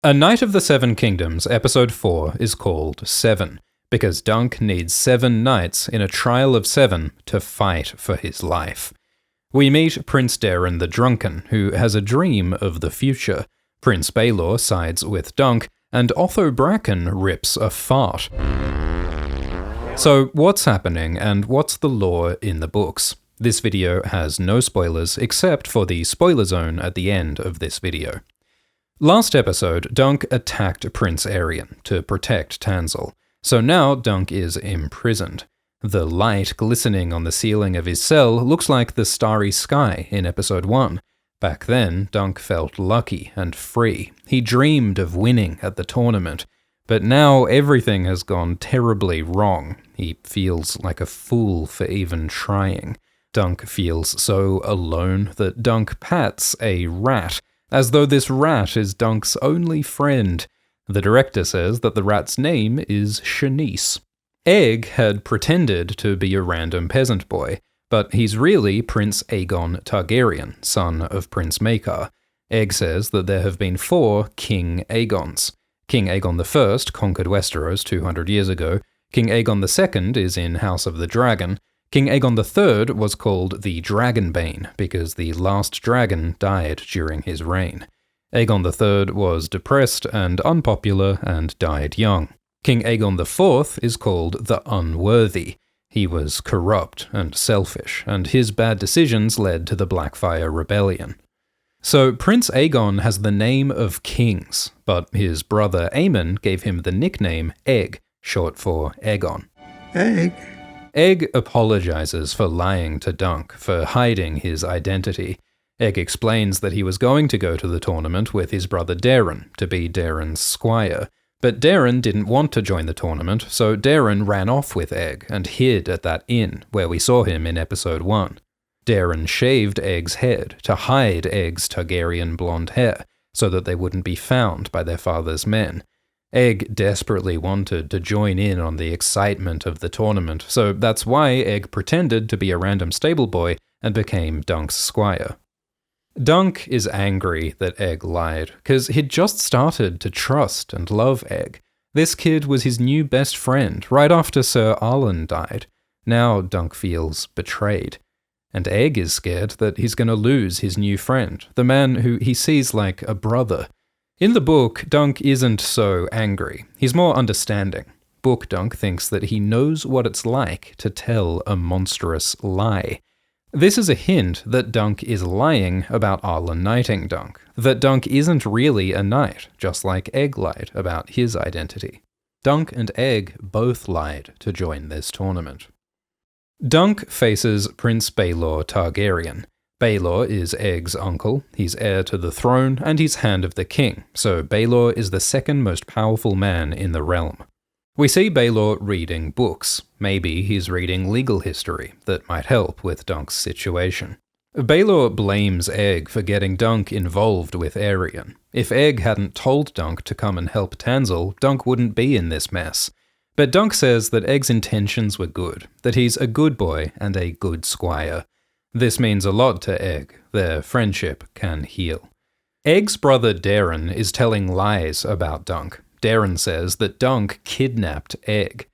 A Knight of the Seven Kingdoms, Episode 4, is called 7, because Dunk needs 7 knights in a trial of 7 to fight for his life. We meet Prince Daeron the Drunken, who has a dream of the future. Prince Baelor sides with Dunk, and Otho Bracken rips a fart. So what's happening, and what's the lore in the books? This video has no spoilers, except for the spoiler zone at the end of this video. Last episode, Dunk attacked Prince Arion to protect Tanzil, so now Dunk is imprisoned. The light glistening on the ceiling of his cell looks like the starry sky in episode 1. Back then, Dunk felt lucky and free. He dreamed of winning at the tournament, but now everything has gone terribly wrong. He feels like a fool for even trying. Dunk feels so alone that Dunk pats a rat, as though this rat is Dunk's only friend. The director says that the rat's name is Shanice. Egg had pretended to be a random peasant boy, but he's really Prince Aegon Targaryen, son of Prince Maekar. Egg says that there have been 4 King Aegons. King Aegon I conquered Westeros 200 years ago, King Aegon II is in House of the Dragon, King Aegon III was called the Dragonbane because the last dragon died during his reign. Aegon III was depressed and unpopular and died young. King Aegon IV is called the Unworthy. He was corrupt and selfish, and his bad decisions led to the Blackfire Rebellion. So Prince Aegon has the name of kings, but his brother Aemon gave him the nickname Egg, short for Aegon. Egg. Egg apologizes for lying to Dunk, for hiding his identity. Egg explains that he was going to go to the tournament with his brother Daeron, to be Daeron's squire. But Daeron didn't want to join the tournament, so Daeron ran off with Egg and hid at that inn where we saw him in episode 1. Daeron shaved Egg's head to hide Egg's Targaryen blonde hair, so that they wouldn't be found by their father's men. Egg desperately wanted to join in on the excitement of the tournament, so that's why Egg pretended to be a random stable boy and became Dunk's squire. Dunk is angry that Egg lied, because he'd just started to trust and love Egg. This kid was his new best friend, right after Sir Arlen died. Now Dunk feels betrayed. And Egg is scared that he's going to lose his new friend, the man who he sees like a brother. In the book, Dunk isn't so angry. He's more understanding. Book Dunk thinks that he knows what it's like to tell a monstrous lie. This is a hint that Dunk is lying about Arlen knighting Dunk, that Dunk isn't really a knight, just like Egg lied about his identity. Dunk and Egg both lied to join this tournament. Dunk faces Prince Baelor Targaryen. Baelor is Egg's uncle, he's heir to the throne, and he's Hand of the King, so Baelor is the second most powerful man in the realm. We see Baelor reading books. Maybe he's reading legal history that might help with Dunk's situation. Baelor blames Egg for getting Dunk involved with Arion. If Egg hadn't told Dunk to come and help Tanzil, Dunk wouldn't be in this mess. But Dunk says that Egg's intentions were good, that he's a good boy and a good squire. This means a lot to Egg. Their friendship can heal. Egg's brother Daeron is telling lies about Dunk. Daeron says that Dunk kidnapped Egg.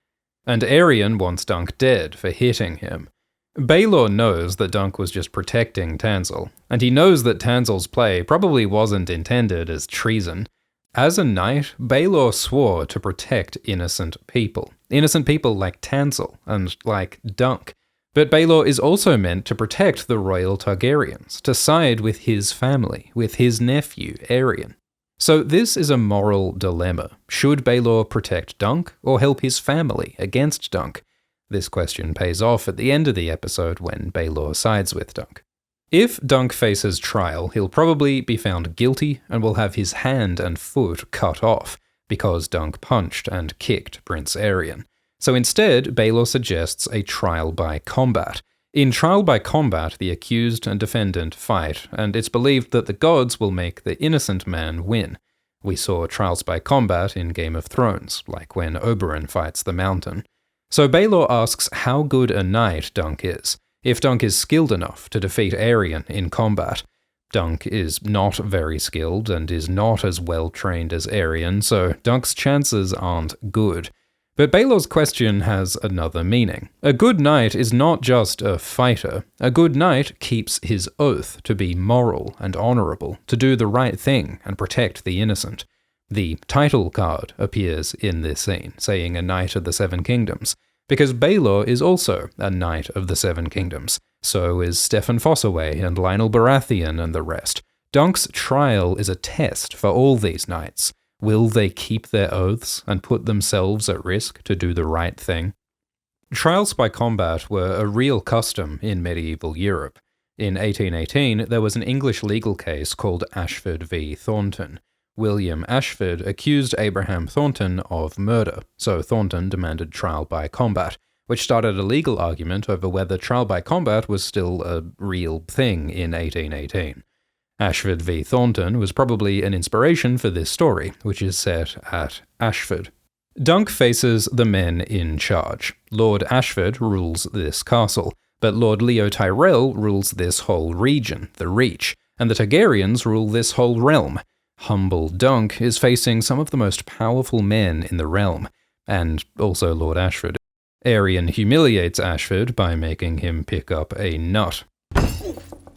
And Arion wants Dunk dead for hitting him. Baelor knows that Dunk was just protecting Tanzil, and he knows that Tanzil's play probably wasn't intended as treason. As a knight, Baelor swore to protect innocent people like Tanzil and like Dunk. But Baelor is also meant to protect the royal Targaryens, to side with his family, with his nephew, Arion. So this is a moral dilemma. Should Baelor protect Dunk, or help his family against Dunk? This question pays off at the end of the episode when Baelor sides with Dunk. If Dunk faces trial, he'll probably be found guilty and will have his hand and foot cut off, because Dunk punched and kicked Prince Arion. So instead, Baelor suggests a trial by combat. In trial by combat, the accused and defendant fight, and it's believed that the gods will make the innocent man win. We saw trials by combat in Game of Thrones, like when Oberyn fights the Mountain. So Baelor asks how good a knight Dunk is, if Dunk is skilled enough to defeat Arion in combat. Dunk is not very skilled and is not as well trained as Aerion, so Dunk's chances aren't good. But Baelor's question has another meaning. A good knight is not just a fighter. A good knight keeps his oath to be moral and honourable, to do the right thing and protect the innocent. The title card appears in this scene, saying a Knight of the Seven Kingdoms, because Baelor is also a Knight of the Seven Kingdoms. So is Steffon Fossoway and Lionel Baratheon and the rest. Dunk's trial is a test for all these knights. Will they keep their oaths and put themselves at risk to do the right thing? Trials by combat were a real custom in medieval Europe. In 1818, there was an English legal case called Ashford v. Thornton. William Ashford accused Abraham Thornton of murder, so Thornton demanded trial by combat, which started a legal argument over whether trial by combat was still a real thing in 1818. Ashford v. Thornton was probably an inspiration for this story, which is set at Ashford. Dunk faces the men in charge. Lord Ashford rules this castle, but Lord Leo Tyrell rules this whole region, the Reach, and the Targaryens rule this whole realm. Humble Dunk is facing some of the most powerful men in the realm, and also Lord Ashford. Aerion humiliates Ashford by making him pick up a nut.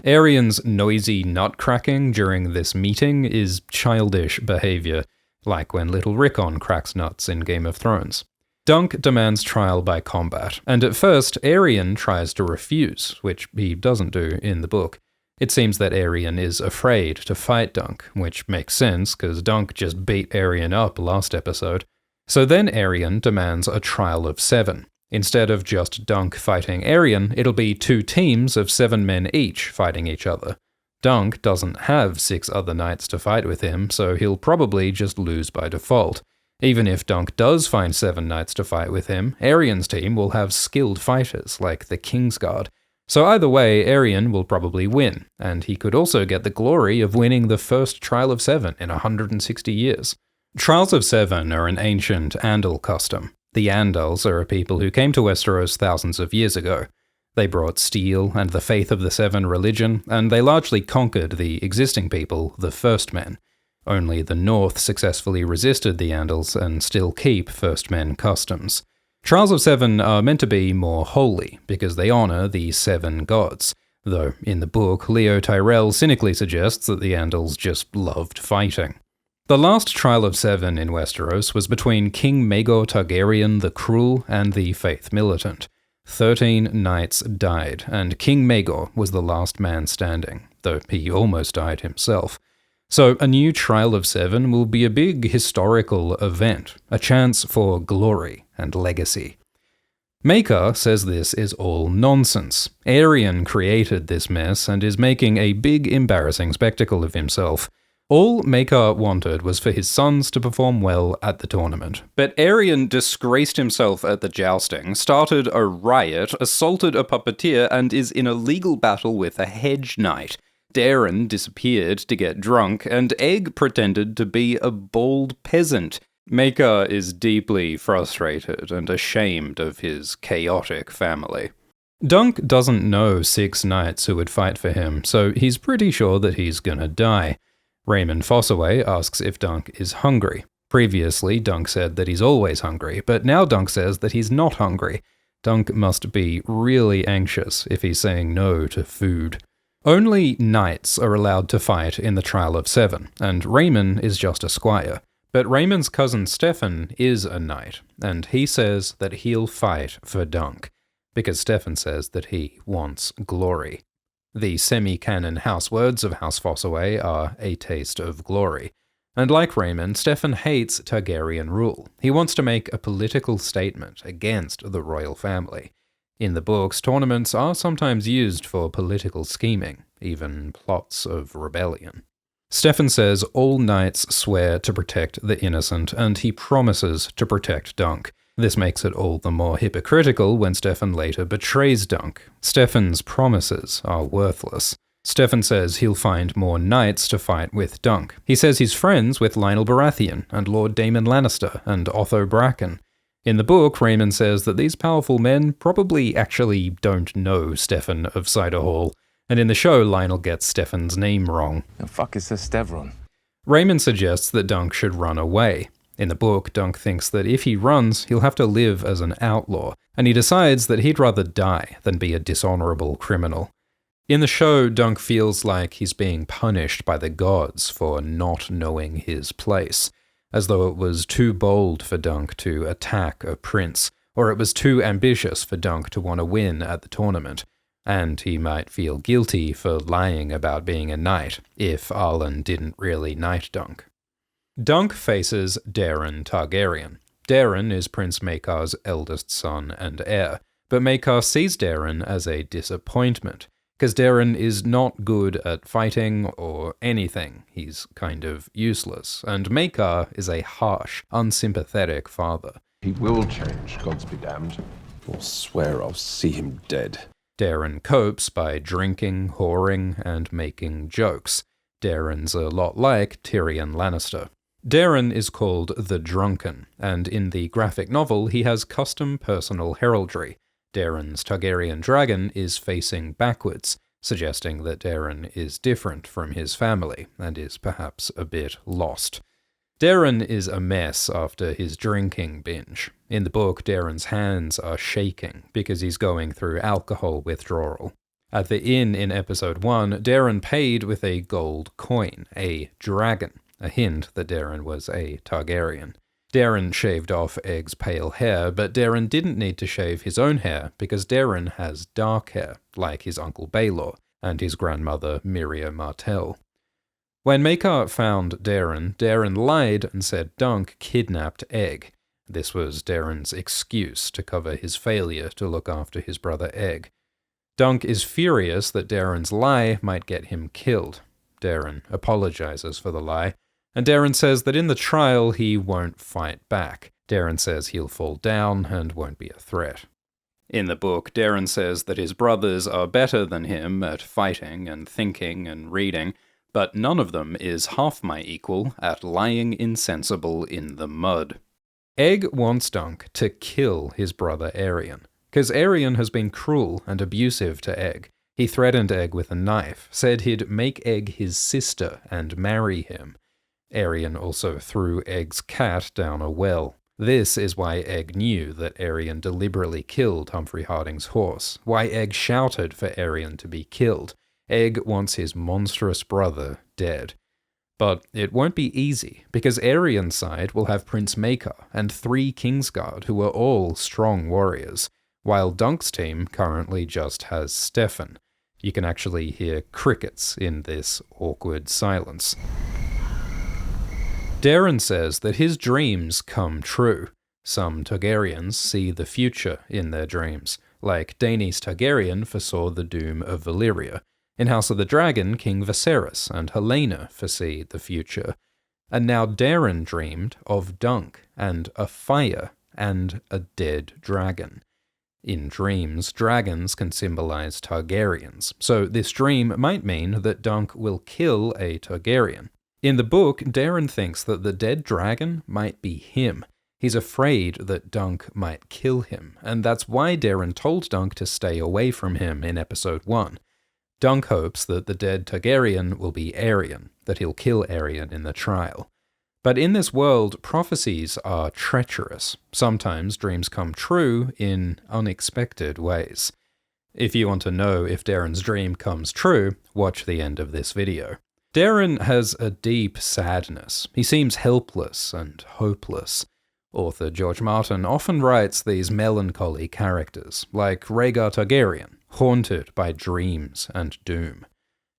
Aerion's noisy nut-cracking during this meeting is childish behaviour, like when little Rickon cracks nuts in Game of Thrones. Dunk demands trial by combat, and at first Aerion tries to refuse, which he doesn't do in the book. It seems that Aerion is afraid to fight Dunk, which makes sense because Dunk just beat Aerion up last episode. So then Aerion demands a trial of 7. Instead of just Dunk fighting Aerion, it'll be 2 teams of 7 men each fighting each other. Dunk doesn't have 6 other knights to fight with him, so he'll probably just lose by default. Even if Dunk does find 7 knights to fight with him, Aerion's team will have skilled fighters like the Kingsguard. So either way, Aerion will probably win, and he could also get the glory of winning the first Trial of 7 in 160 years. Trials of 7 are an ancient Andal custom. The Andals are a people who came to Westeros thousands of years ago. They brought steel and the faith of the Seven religion, and they largely conquered the existing people, the First Men. Only the North successfully resisted the Andals and still keep First Men customs. Trials of 7 are meant to be more holy, because they honour the 7 gods, though in the book Leo Tyrell cynically suggests that the Andals just loved fighting. The last Trial of 7 in Westeros was between King Maegor Targaryen the Cruel and the Faith Militant. 13 knights died, and King Maegor was the last man standing, though he almost died himself. So a new Trial of 7 will be a big historical event, a chance for glory and legacy. Maekar says this is all nonsense. Aerion created this mess and is making a big embarrassing spectacle of himself. All Maekar wanted was for his sons to perform well at the tournament. But Aerion disgraced himself at the jousting, started a riot, assaulted a puppeteer, and is in a legal battle with a hedge knight. Daeron disappeared to get drunk, and Egg pretended to be a bald peasant. Maekar is deeply frustrated and ashamed of his chaotic family. Dunk doesn't know 6 knights who would fight for him, so he's pretty sure that he's gonna die. Raymun Fossoway asks if Dunk is hungry. Previously, Dunk said that he's always hungry, but now Dunk says that he's not hungry. Dunk must be really anxious if he's saying no to food. Only knights are allowed to fight in the Trial of 7, and Raymun is just a squire. But Raymun's cousin Steffon is a knight, and he says that he'll fight for Dunk, because Steffon says that he wants glory. The semi-canon house words of House Fossoway are a taste of glory. And like Raymun, Steffon hates Targaryen rule. He wants to make a political statement against the royal family. In the books, tournaments are sometimes used for political scheming, even plots of rebellion. Steffon says all knights swear to protect the innocent, and he promises to protect Dunk. This makes it all the more hypocritical when Steffon later betrays Dunk. Steffon's promises are worthless. Steffon says he'll find more knights to fight with Dunk. He says he's friends with Lionel Baratheon and Lord Daemon Lannister and Otho Bracken. In the book, Raymun says that these powerful men probably actually don't know Steffon of Cider Hall, And in the show, Lionel gets Steffon's name wrong. The fuck is this Steffon? Raymun suggests that Dunk should run away. In the book, Dunk thinks that if he runs, he'll have to live as an outlaw, and he decides that he'd rather die than be a dishonorable criminal. In the show, Dunk feels like he's being punished by the gods for not knowing his place, as though it was too bold for Dunk to attack a prince, or it was too ambitious for Dunk to want to win at the tournament, and he might feel guilty for lying about being a knight if Arlen didn't really knight Dunk. Dunk faces Daeron Targaryen. Daeron is Prince Maekar's eldest son and heir, but Maekar sees Daeron as a disappointment, because Daeron is not good at fighting or anything. He's kind of useless, and Maekar is a harsh, unsympathetic father. He will change, gods be damned. I'll swear I'll see him dead. Daeron copes by drinking, whoring, and making jokes. Daeron's a lot like Tyrion Lannister. Daeron is called the Drunken, and in the graphic novel he has custom personal heraldry. Daeron's Targaryen dragon is facing backwards, suggesting that Daeron is different from his family, and is perhaps a bit lost. Daeron is a mess after his drinking binge. In the book, Daeron's hands are shaking because he's going through alcohol withdrawal. At the inn in episode 1, Daeron paid with a gold coin, a dragon, a hint that Daeron was a Targaryen. Daeron shaved off Egg's pale hair, but Daeron didn't need to shave his own hair because Daeron has dark hair, like his uncle Baelor and his grandmother Miria Martell. When Maekar found Daeron, Daeron lied and said Dunk kidnapped Egg. This was Daeron's excuse to cover his failure to look after his brother Egg. Dunk is furious that Daeron's lie might get him killed. Daeron apologizes for the lie, and Daeron says that in the trial he won't fight back. Daeron says he'll fall down and won't be a threat. In the book, Daeron says that his brothers are better than him at fighting and thinking and reading, but none of them is half my equal at lying insensible in the mud. Egg wants Dunk to kill his brother Aerion, because Aerion has been cruel and abusive to Egg. He threatened Egg with a knife, said he'd make Egg his sister and marry him. Aerion also threw Egg's cat down a well. This is why Egg knew that Aerion deliberately killed Humphrey Harding's horse, why Egg shouted for Aerion to be killed. Egg wants his monstrous brother dead. But it won't be easy, because Aerion's side will have Prince Maekar and 3 Kingsguard who are all strong warriors, while Dunk's team currently just has Steffon. You can actually hear crickets in this awkward silence. Daeron says that his dreams come true. Some Targaryens see the future in their dreams, like Daenys Targaryen foresaw the doom of Valyria. In House of the Dragon, King Viserys and Helaena foresee the future. And now Daeron dreamed of Dunk, and a fire, and a dead dragon. In dreams, dragons can symbolize Targaryens, so this dream might mean that Dunk will kill a Targaryen. In the book, Daeron thinks that the dead dragon might be him. He's afraid that Dunk might kill him, and that's why Daeron told Dunk to stay away from him in episode 1. Dunk hopes that the dead Targaryen will be Aerion, that he'll kill Aerion in the trial. But in this world, prophecies are treacherous. Sometimes dreams come true in unexpected ways. If you want to know if Daeron's dream comes true, watch the end of this video. Daeron has a deep sadness. He seems helpless and hopeless. Author George Martin often writes these melancholy characters, like Rhaegar Targaryen, haunted by dreams and doom.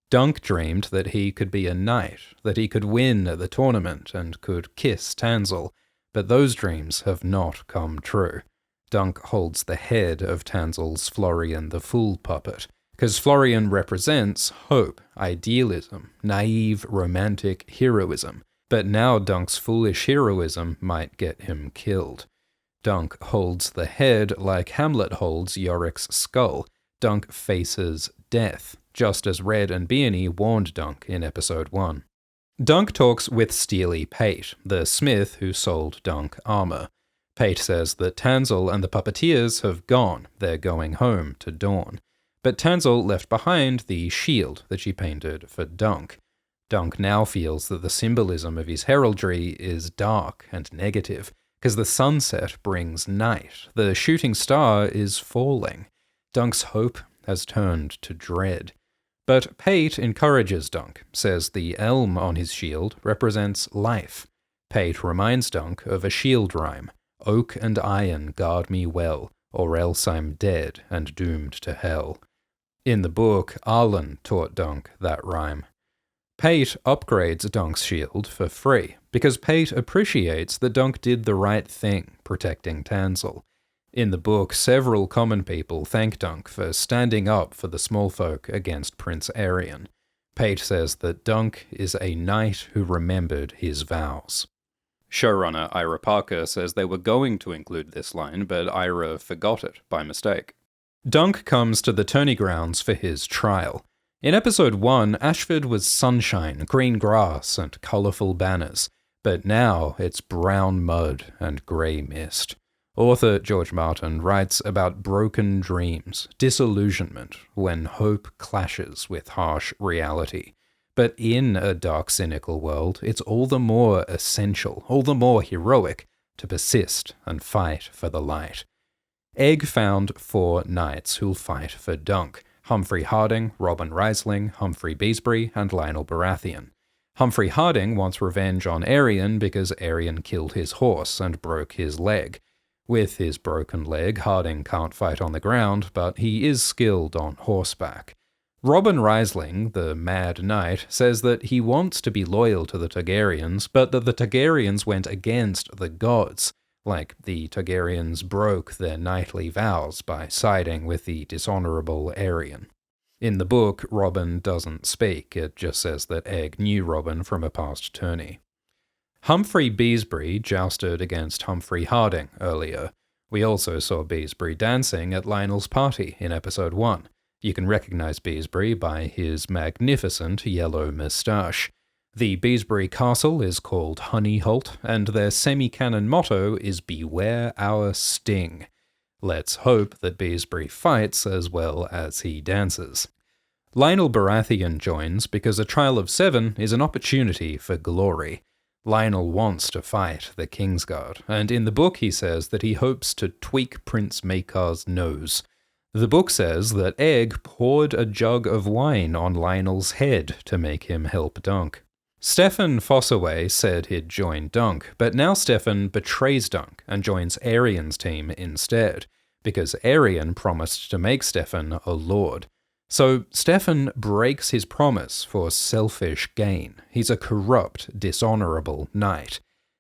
Dunk dreamed that he could be a knight, that he could win at the tournament and could kiss Tanzil, but those dreams have not come true. Dunk holds the head of Tanzil's Florian the Fool puppet, because Florian represents hope, idealism, naive, romantic heroism. But now Dunk's foolish heroism might get him killed. Dunk holds the head like Hamlet holds Yorick's skull. Dunk faces death, just as Red and Bearney warned Dunk in episode 1. Dunk talks with Steely Pate, the smith who sold Dunk armor. Pate says that Tanzil and the puppeteers have gone, they're going home to Dawn. But Tanzil left behind the shield that she painted for Dunk. Dunk now feels that the symbolism of his heraldry is dark and negative, because the sunset brings night, the shooting star is falling. Dunk's hope has turned to dread. But Pate encourages Dunk, says the elm on his shield represents life. Pate reminds Dunk of a shield rhyme, "Oak and iron guard me well, or else I'm dead and doomed to hell." In the book, Arlen taught Dunk that rhyme. Pate upgrades Dunk's shield for free, because Pate appreciates that Dunk did the right thing, protecting Tanzil. In the book, several common people thank Dunk for standing up for the small folk against Prince Aryan. Pate says that Dunk is a knight who remembered his vows. Showrunner Ira Parker says they were going to include this line, but Ira forgot it by mistake. Dunk comes to the tourney grounds for his trial. In episode 1, Ashford was sunshine, green grass, and colourful banners, but now it's brown mud and grey mist. Author George Martin writes about broken dreams, disillusionment, when hope clashes with harsh reality. But in a dark, cynical world, it's all the more essential, all the more heroic, to persist and fight for the light. Egg found 4 knights who'll fight for Dunk: Humphrey Harding, Robin Reisling, Humphrey Beesbury, and Lionel Baratheon. Humphrey Harding wants revenge on Aryan because Aryan killed his horse and broke his leg. With his broken leg, Harding can't fight on the ground, but he is skilled on horseback. Robin Reisling, the Mad Knight, says that he wants to be loyal to the Targaryens, but that the Targaryens went against the gods, like the Targaryens broke their knightly vows by siding with the dishonorable Aryan. In the book, Robin doesn't speak, it just says that Egg knew Robin from a past tourney. Humphrey Beesbury jousted against Humphrey Harding earlier. We also saw Beesbury dancing at Lionel's party in episode 1. You can recognize Beesbury by his magnificent yellow moustache. The Beesbury Castle is called Honeyholt, and their semi-canon motto is "Beware our sting." Let's hope that Beesbury fights as well as he dances. Lionel Baratheon joins because a trial of 7 is an opportunity for glory. Lionel wants to fight the Kingsguard, and in the book he says that he hopes to tweak Prince Maekar's nose. The book says that Egg poured a jug of wine on Lionel's head to make him help Dunk. Steffon Fossoway said he'd join Dunk, but now Steffon betrays Dunk and joins Aryan's team instead, because Aryan promised to make Steffon a lord. So Steffon breaks his promise for selfish gain. He's a corrupt, dishonorable knight.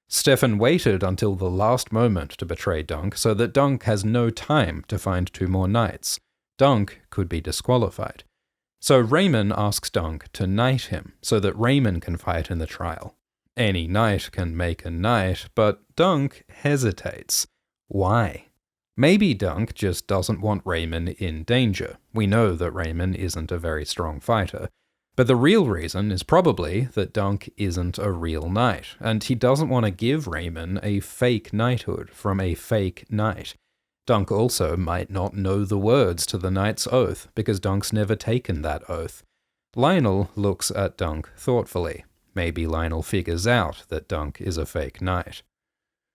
Steffon waited until the last moment to betray Dunk so that Dunk has no time to find 2 more knights. Dunk could be disqualified. So Raymun asks Dunk to knight him so that Raymun can fight in the trial. Any knight can make a knight, but Dunk hesitates. Why? Maybe Dunk just doesn't want Raymun in danger. We know that Raymun isn't a very strong fighter. But the real reason is probably that Dunk isn't a real knight, and he doesn't want to give Raymun a fake knighthood from a fake knight. Dunk also might not know the words to the knight's oath, because Dunk's never taken that oath. Lionel looks at Dunk thoughtfully. Maybe Lionel figures out that Dunk is a fake knight.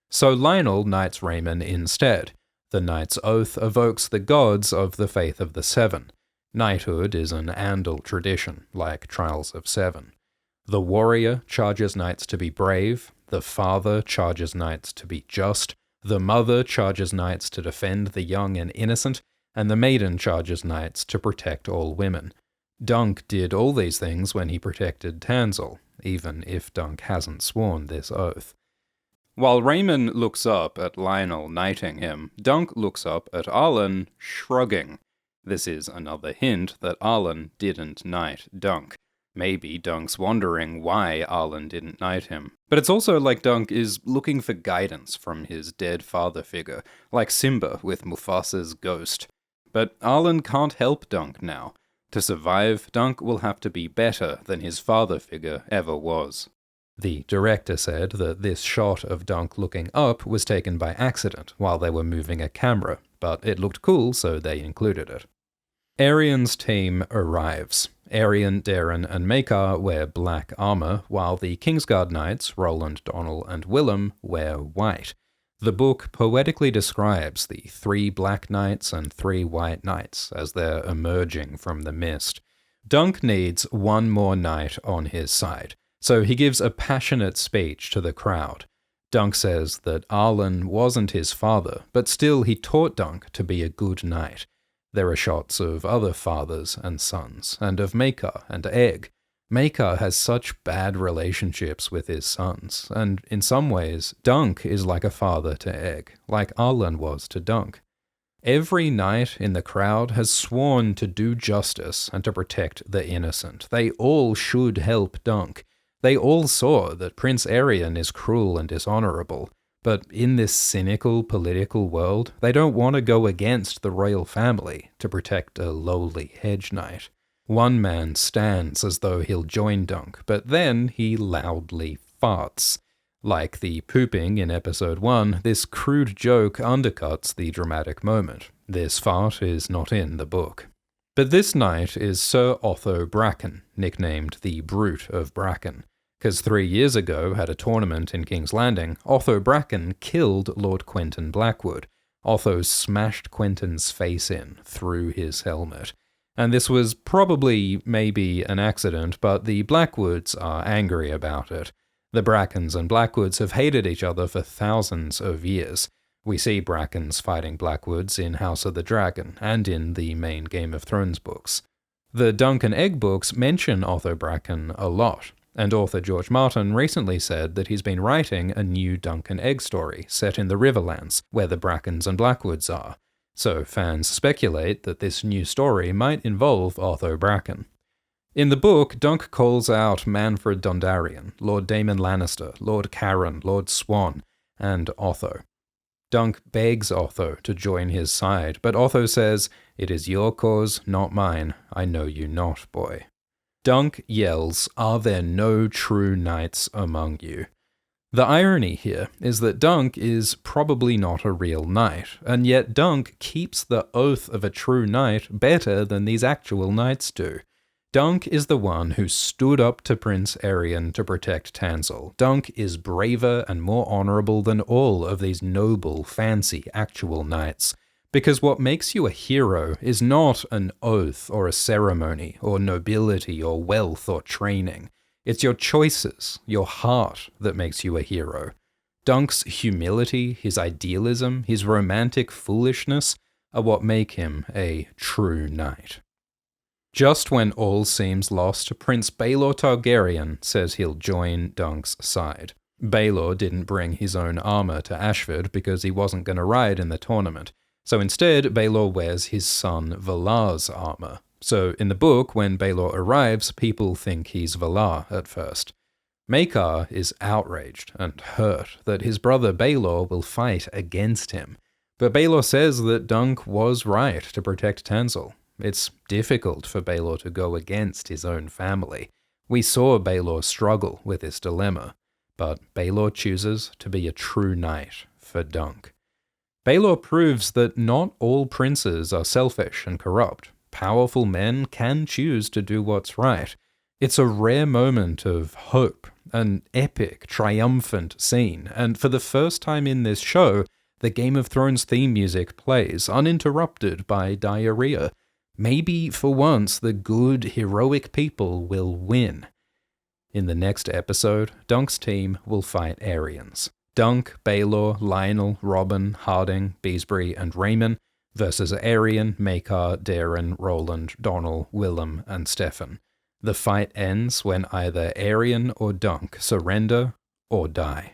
So Lionel knights Raymun instead. The knight's oath evokes the gods of the Faith of the Seven. Knighthood is an Andal tradition, like Trials of 7. The warrior charges knights to be brave, the father charges knights to be just, the mother charges knights to defend the young and innocent, and the maiden charges knights to protect all women. Dunk did all these things when he protected Tanzil, even if Dunk hasn't sworn this oath. While Raymun looks up at Lionel knighting him, Dunk looks up at Arlen, shrugging. This is another hint that Arlen didn't knight Dunk. Maybe Dunk's wondering why Arlen didn't knight him. But it's also like Dunk is looking for guidance from his dead father figure, like Simba with Mufasa's ghost. But Arlen can't help Dunk now. To survive, Dunk will have to be better than his father figure ever was. The director said that this shot of Dunk looking up was taken by accident while they were moving a camera, but it looked cool, so they included it. Arian's team arrives. Arian, Daeron, and Maekar wear black armor, while the Kingsguard Knights, Roland, Donal, and Willem, wear white. The book poetically describes the 3 black knights and 3 white knights as they're emerging from the mist. Dunk needs one more knight on his side, so he gives a passionate speech to the crowd. Dunk says that Arlen wasn't his father, but still he taught Dunk to be a good knight. There are shots of other fathers and sons, and of Maekar and Egg. Maekar has such bad relationships with his sons, and in some ways, Dunk is like a father to Egg, like Arlen was to Dunk. Every knight in the crowd has sworn to do justice and to protect the innocent. They all should help Dunk. They all saw that Prince Arian is cruel and dishonorable, but in this cynical political world, they don't want to go against the royal family to protect a lowly hedge knight. One man stands as though he'll join Dunk, but then he loudly farts. Like the pooping in episode 1, this crude joke undercuts the dramatic moment. This fart is not in the book. But this knight is Sir Otho Bracken, nicknamed the Brute of Bracken, because 3 years ago, at a tournament in King's Landing, Otho Bracken killed Lord Quentin Blackwood. Otho smashed Quentin's face in through his helmet. And this was probably maybe an accident, but the Blackwoods are angry about it. The Brackens and Blackwoods have hated each other for thousands of years. We see Brackens fighting Blackwoods in House of the Dragon and in the main Game of Thrones books. The Dunk and Egg books mention Otho Bracken a lot, and author George Martin recently said that he's been writing a new Dunk and Egg story set in the Riverlands, where the Brackens and Blackwoods are. So fans speculate that this new story might involve Otho Bracken. In the book, Dunk calls out Manfred Dondarrion, Lord Daemon Lannister, Lord Carron, Lord Swan, and Otho. Dunk begs Otho to join his side, but Otho says, "It is your cause, not mine. I know you not, boy." Dunk yells, "Are there no true knights among you?" The irony here is that Dunk is probably not a real knight, and yet Dunk keeps the oath of a true knight better than these actual knights do. Dunk is the one who stood up to Prince Arian to protect Tanzil. Dunk is braver and more honorable than all of these noble, fancy, actual knights. Because what makes you a hero is not an oath or a ceremony or nobility or wealth or training. It's your choices, your heart, that makes you a hero. Dunk's humility, his idealism, his romantic foolishness are what make him a true knight. Just when all seems lost, Prince Baelor Targaryen says he'll join Dunk's side. Baelor didn't bring his own armor to Ashford because he wasn't going to ride in the tournament, so instead Baelor wears his son Valar's armor. So in the book, when Baelor arrives, people think he's Valar at first. Maekar is outraged and hurt that his brother Baelor will fight against him, but Baelor says that Dunk was right to protect Tanzil. It's difficult for Baelor to go against his own family. We saw Baelor struggle with this dilemma, but Baelor chooses to be a true knight for Dunk. Baelor proves that not all princes are selfish and corrupt. Powerful men can choose to do what's right. It's a rare moment of hope, an epic, triumphant scene, and for the first time in this show, the Game of Thrones theme music plays, uninterrupted by diarrhea. Maybe, for once, the good, heroic people will win. In the next episode, Dunk's team will fight Arians. Dunk, Baelor, Lionel, Robin, Harding, Beesbury, and Raymun versus Arian, Maekar, Daeron, Roland, Donal, Willem, and Steffon. The fight ends when either Arian or Dunk surrender or die.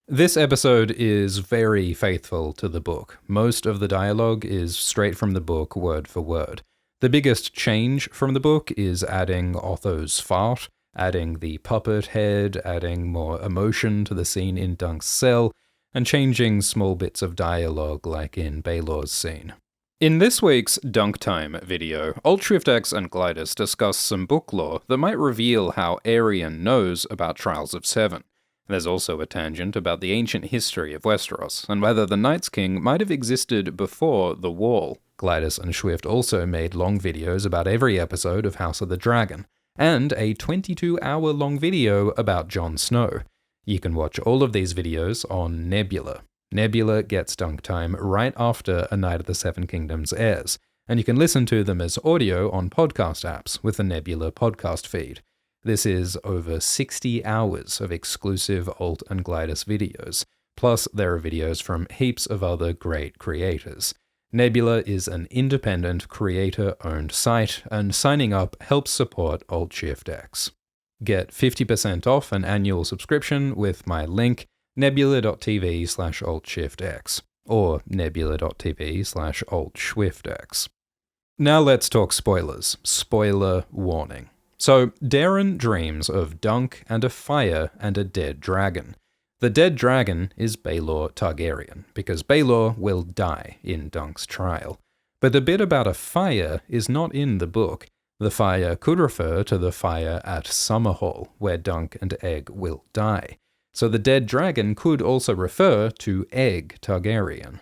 This episode is very faithful to the book. Most of the dialogue is straight from the book, word for word. The biggest change from the book is adding Otho's fart, adding the puppet head, adding more emotion to the scene in Dunk's cell, and changing small bits of dialogue like in Baelor's scene. In this week's Dunk Time video, Ultriftex and Glidus discuss some book lore that might reveal how Arian knows about Trials of Seven. There's also a tangent about the ancient history of Westeros, and whether the Night's King might have existed before the Wall. Glidus and Swift also made long videos about every episode of House of the Dragon, and a 22-hour long video about Jon Snow. You can watch all of these videos on Nebula. Nebula gets dunk time right after A Night of the Seven Kingdoms airs, and you can listen to them as audio on podcast apps with the Nebula podcast feed. This is over 60 hours of exclusive Alt and Glidus videos, plus there are videos from heaps of other great creators. Nebula is an independent, creator-owned site, and signing up helps support Alt-Shift-X. Get 50% off an annual subscription with my link, nebula.tv/Alt-Shift-X, or nebula.tv/Alt-Shift-X. Now let's talk spoilers. Spoiler warning. So, Daeron dreams of Dunk and a fire and a dead dragon. The dead dragon is Baelor Targaryen, because Baelor will die in Dunk's trial. But the bit about a fire is not in the book. The fire could refer to the fire at Summerhall, where Dunk and Egg will die. So the dead dragon could also refer to Egg Targaryen.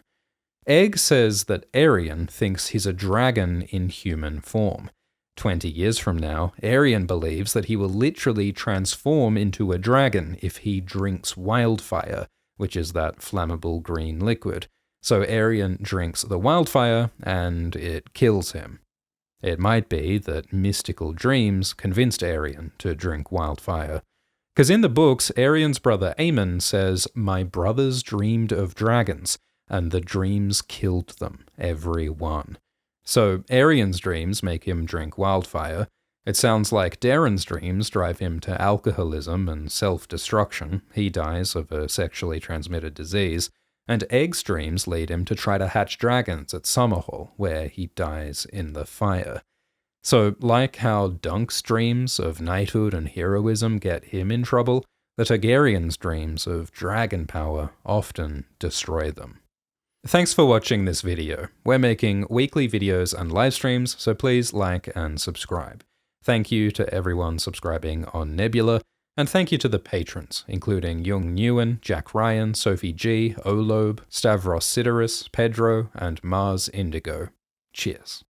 Egg says that Aerion thinks he's a dragon in human form. 20 years from now, Aerion believes that he will literally transform into a dragon if he drinks wildfire, which is that flammable green liquid. So Aerion drinks the wildfire, and it kills him. It might be that mystical dreams convinced Aerion to drink wildfire. Because in the books, Aerion's brother Aemon says, "My brothers dreamed of dragons, and the dreams killed them, every one." So Aerion's dreams make him drink wildfire. It sounds like Daeron's dreams drive him to alcoholism and self-destruction. He dies of a sexually transmitted disease. And Egg's dreams lead him to try to hatch dragons at Summerhall, where he dies in the fire. So, like how Dunk's dreams of knighthood and heroism get him in trouble, the Targaryen's dreams of dragon power often destroy them. Thanks for watching this video. We're making weekly videos and live streams, so please like and subscribe. Thank you to everyone subscribing on Nebula, and thank you to the patrons, including Jung Nguyen, Jack Ryan, Sophie G, Olobe, Stavros Sideris, Pedro, and Mars Indigo. Cheers.